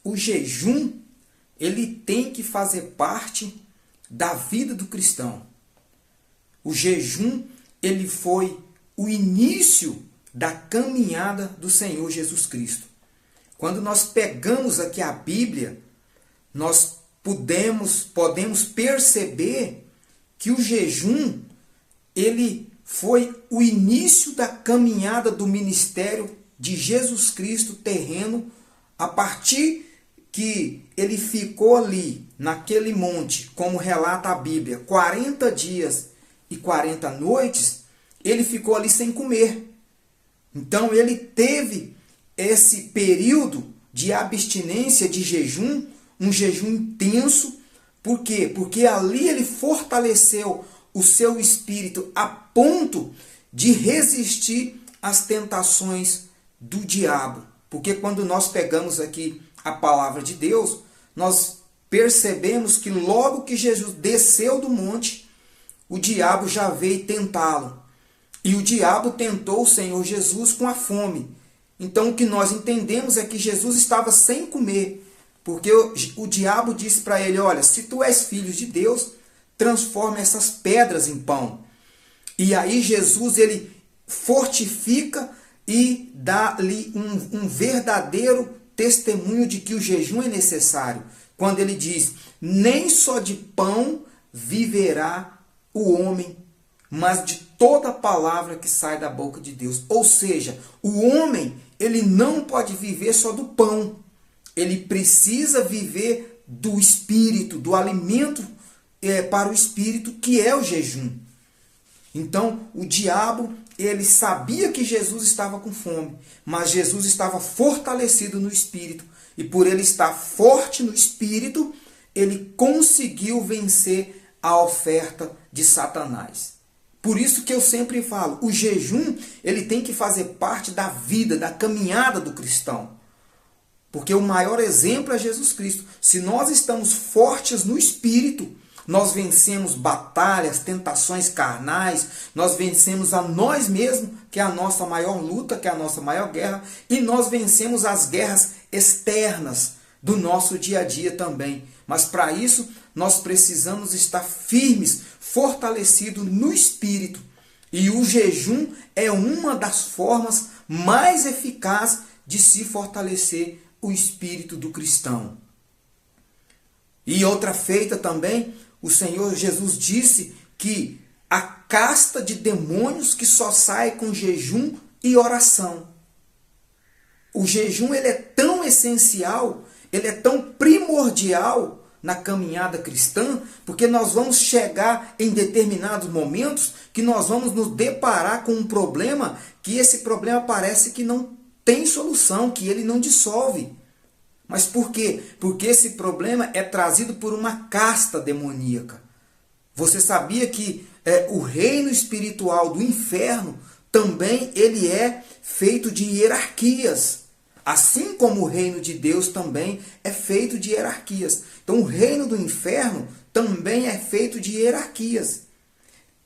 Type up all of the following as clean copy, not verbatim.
o jejum, ele tem que fazer parte da vida do cristão. O jejum, ele foi o início da caminhada do Senhor Jesus Cristo. Quando nós pegamos aqui a Bíblia, nós podemos perceber que o jejum, ele foi o início da caminhada do ministério de Jesus Cristo terreno, a partir que ele ficou ali, naquele monte, como relata a Bíblia, 40 dias e 40 noites, ele ficou ali sem comer. Então ele teve esse período de abstinência, de jejum, um jejum intenso. Por quê? Porque ali ele fortaleceu o seu espírito a ponto de resistir às tentações do diabo. Porque quando nós pegamos aqui a palavra de Deus, nós percebemos que logo que Jesus desceu do monte, o diabo já veio tentá-lo. E o diabo tentou o Senhor Jesus com a fome. Então o que nós entendemos é que Jesus estava sem comer. Porque o diabo disse para ele, olha, se tu és filho de Deus, transforma essas pedras em pão. E aí Jesus, ele fortifica e dá-lhe um verdadeiro testemunho de que o jejum é necessário. Quando ele diz, nem só de pão viverá o homem, mas de toda palavra que sai da boca de Deus. Ou seja, o homem, ele não pode viver só do pão. Ele precisa viver do espírito, do alimento para o espírito, que é o jejum. Então, o diabo, ele sabia que Jesus estava com fome, mas Jesus estava fortalecido no espírito. E por ele estar forte no espírito, ele conseguiu vencer a oferta de Satanás. Por isso que eu sempre falo, o jejum, ele tem que fazer parte da vida, da caminhada do cristão. Porque o maior exemplo é Jesus Cristo. Se nós estamos fortes no espírito, nós vencemos batalhas, tentações carnais, nós vencemos a nós mesmos, que é a nossa maior luta, que é a nossa maior guerra, e nós vencemos as guerras externas do nosso dia a dia também. Mas para isso, nós precisamos estar firmes, fortalecidos no espírito. E o jejum é uma das formas mais eficazes de se fortalecer o espírito do cristão. E outra feita também, o Senhor Jesus disse que a casta de demônios que só sai com jejum e oração. O jejum, ele é tão essencial, ele é tão primordial na caminhada cristã, porque nós vamos chegar em determinados momentos que nós vamos nos deparar com um problema, que esse problema parece que não tem solução, que ele não dissolve. Mas por quê? Porque esse problema é trazido por uma casta demoníaca. Você sabia que o reino espiritual do inferno também ele é feito de hierarquias. Assim como o reino de Deus também é feito de hierarquias. Então o reino do inferno também é feito de hierarquias.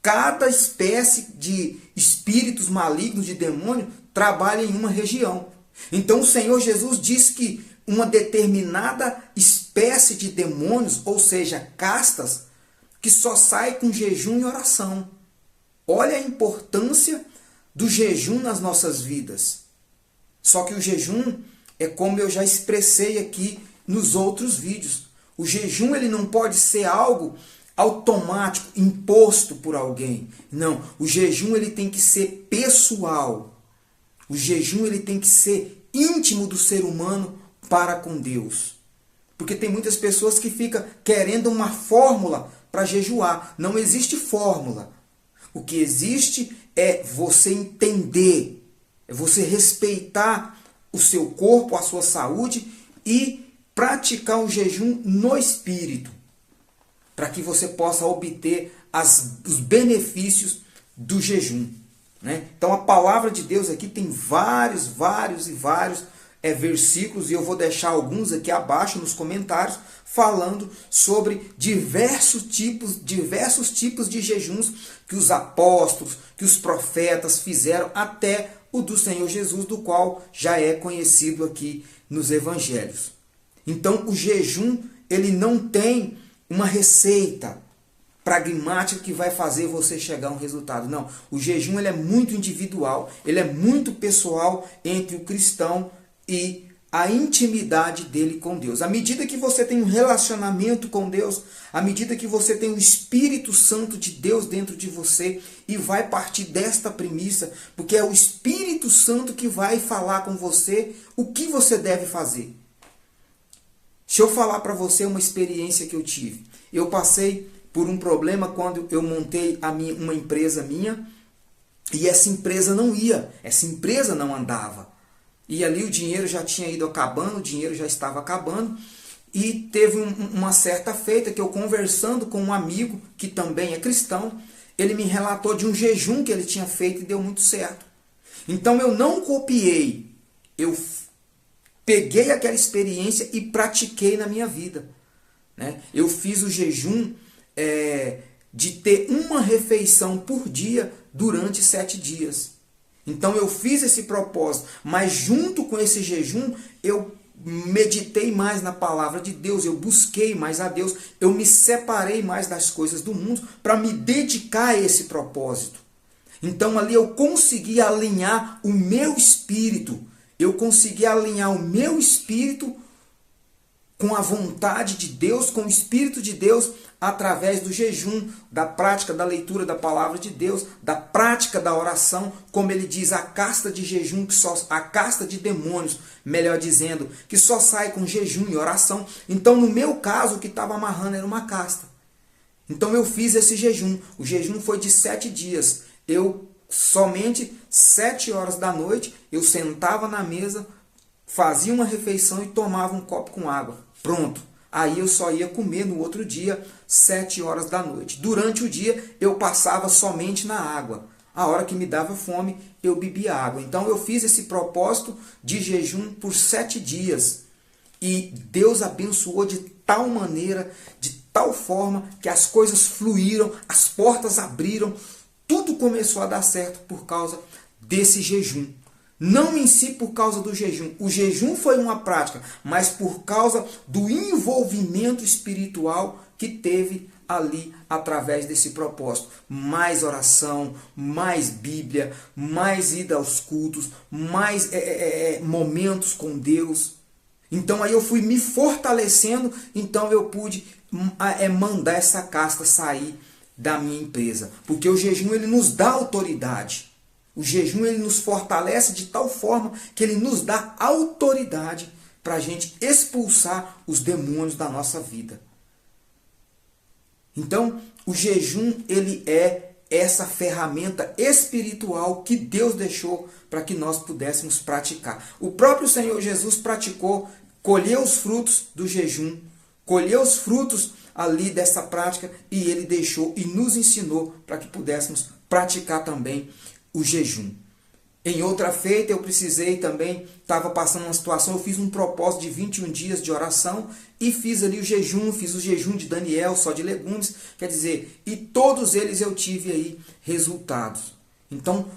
Cada espécie de espíritos malignos, de demônio, trabalha em uma região. Então o Senhor Jesus diz que uma determinada espécie de demônios, ou seja, castas, que só sai com jejum e oração. Olha a importância do jejum nas nossas vidas. Só que o jejum é como eu já expressei aqui nos outros vídeos. O jejum, ele não pode ser algo automático, imposto por alguém. Não, o jejum, ele tem que ser pessoal. O jejum, ele tem que ser íntimo do ser humano para com Deus. Porque tem muitas pessoas que ficam querendo uma fórmula para jejuar. Não existe fórmula. O que existe é você entender, é você respeitar o seu corpo, a sua saúde e praticar o jejum no espírito, para que você possa obter os benefícios do jejum. Né? Então a palavra de Deus aqui tem vários versículos, e eu vou deixar alguns aqui abaixo nos comentários, falando sobre diversos tipos de jejuns que os apóstolos, que os profetas fizeram, até o do Senhor Jesus, do qual já é conhecido aqui nos evangelhos. Então o jejum, ele não tem uma receita pragmática que vai fazer você chegar a um resultado. Não, o jejum ele é muito individual, ele é muito pessoal entre o cristão e a intimidade dele com Deus. À medida que você tem um relacionamento com Deus, à medida que você tem o Espírito Santo de Deus dentro de você, e vai partir desta premissa, porque é o Espírito Santo que vai falar com você o que você deve fazer. Deixa eu falar para você uma experiência que eu tive. Eu passei por um problema quando eu montei uma empresa minha, e essa empresa não ia, essa empresa não andava. E ali o dinheiro já tinha ido acabando, o dinheiro já estava acabando. E teve uma certa feita que eu, conversando com um amigo que também é cristão, ele me relatou de um jejum que ele tinha feito e deu muito certo. Então eu não copiei, eu peguei aquela experiência e pratiquei na minha vida. Né? Eu fiz o jejum de ter uma refeição por dia durante 7 dias. Então eu fiz esse propósito, mas junto com esse jejum eu meditei mais na palavra de Deus, eu busquei mais a Deus, eu me separei mais das coisas do mundo para me dedicar a esse propósito. Então ali eu consegui alinhar o meu espírito, com a vontade de Deus, com o Espírito de Deus, através do jejum, da prática da leitura da palavra de Deus, da prática da oração, como ele diz, a casta de jejum, a casta de demônios, melhor dizendo, que só sai com jejum e oração. Então, no meu caso, o que estava amarrando era uma casta. Então eu fiz esse jejum. O jejum foi de 7 dias. Eu, somente 7 horas da noite, eu sentava na mesa, fazia uma refeição e tomava um copo com água. Pronto. Aí eu só ia comer no outro dia, 7 horas da noite. Durante o dia eu passava somente na água. A hora que me dava fome, eu bebia água. Então eu fiz esse propósito de jejum por 7 dias. E Deus abençoou de tal maneira, de tal forma, que as coisas fluíram, as portas abriram, tudo começou a dar certo por causa desse jejum. Não em si por causa do jejum. O jejum foi uma prática, mas por causa do envolvimento espiritual que teve ali através desse propósito. Mais oração, mais Bíblia, mais ida aos cultos, mais momentos com Deus. Então aí eu fui me fortalecendo, então eu pude mandar essa casta sair da minha empresa. Porque o jejum ele nos dá autoridade. O jejum ele nos fortalece de tal forma que ele nos dá autoridade para a gente expulsar os demônios da nossa vida. Então, o jejum ele é essa ferramenta espiritual que Deus deixou para que nós pudéssemos praticar. O próprio Senhor Jesus praticou, colheu os frutos do jejum, colheu os frutos ali dessa prática e ele deixou e nos ensinou para que pudéssemos praticar também o jejum. Em outra feita eu precisei também, estava passando uma situação, eu fiz um propósito de 21 dias de oração e fiz ali o jejum, fiz o jejum de Daniel, só de legumes, quer dizer, e todos eles eu tive aí resultados. Então,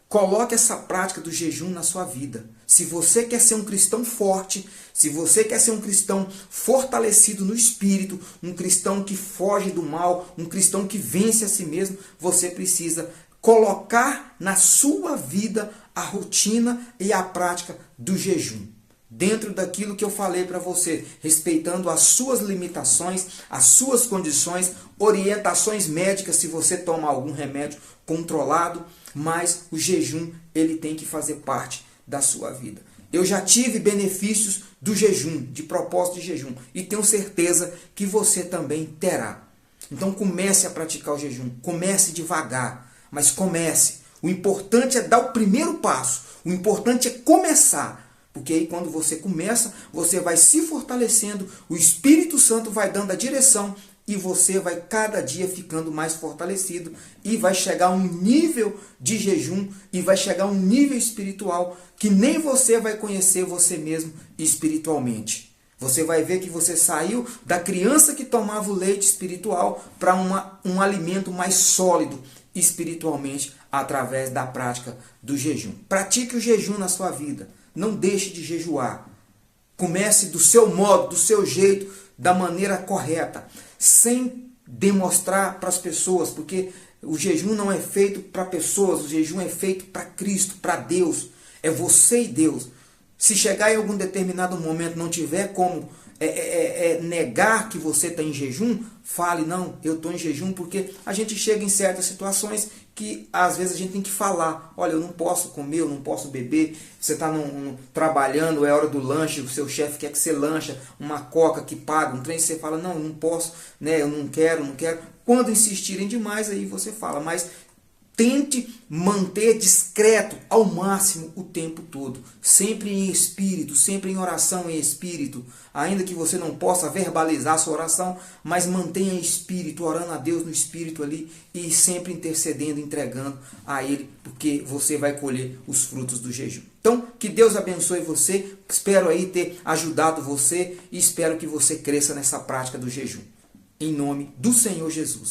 coloque essa prática do jejum na sua vida. Se você quer ser um cristão forte, se você quer ser um cristão fortalecido no espírito, um cristão que foge do mal, um cristão que vence a si mesmo, você precisa colocar na sua vida a rotina e a prática do jejum. Dentro daquilo que eu falei para você, respeitando as suas limitações, as suas condições, orientações médicas se você toma algum remédio controlado, mas o jejum ele tem que fazer parte da sua vida. Eu já tive benefícios do jejum, de propósito de jejum, e tenho certeza que você também terá. Então comece a praticar o jejum, comece devagar, mas comece. O importante é dar o primeiro passo. O importante é começar. Porque aí quando você começa, você vai se fortalecendo, o Espírito Santo vai dando a direção e você vai cada dia ficando mais fortalecido e vai chegar a um nível de jejum e vai chegar a um nível espiritual que nem você vai conhecer você mesmo espiritualmente. Você vai ver que você saiu da criança que tomava o leite espiritual para um alimento mais sólido espiritualmente através da prática do jejum. Pratique o jejum na sua vida. Não deixe de jejuar. Comece do seu modo, do seu jeito, da maneira correta, sem demonstrar para as pessoas, porque o jejum não é feito para pessoas, o jejum é feito para Cristo, para Deus. É você e Deus. Se chegar em algum determinado momento não tiver como negar que você está em jejum, fale, não, eu estou em jejum, porque a gente chega em certas situações que às vezes a gente tem que falar, olha, eu não posso comer, eu não posso beber, você está trabalhando, é hora do lanche, o seu chefe quer que você lancha, uma coca que paga, um trem, você fala, não, eu não posso, né, eu não quero. Quando insistirem demais, aí você fala, mas tente manter discreto ao máximo o tempo todo. Sempre em espírito, sempre em oração em espírito. Ainda que você não possa verbalizar a sua oração, mas mantenha em espírito, orando a Deus no espírito ali e sempre intercedendo, entregando a Ele, porque você vai colher os frutos do jejum. Então, que Deus abençoe você. Espero aí ter ajudado você e espero que você cresça nessa prática do jejum. Em nome do Senhor Jesus.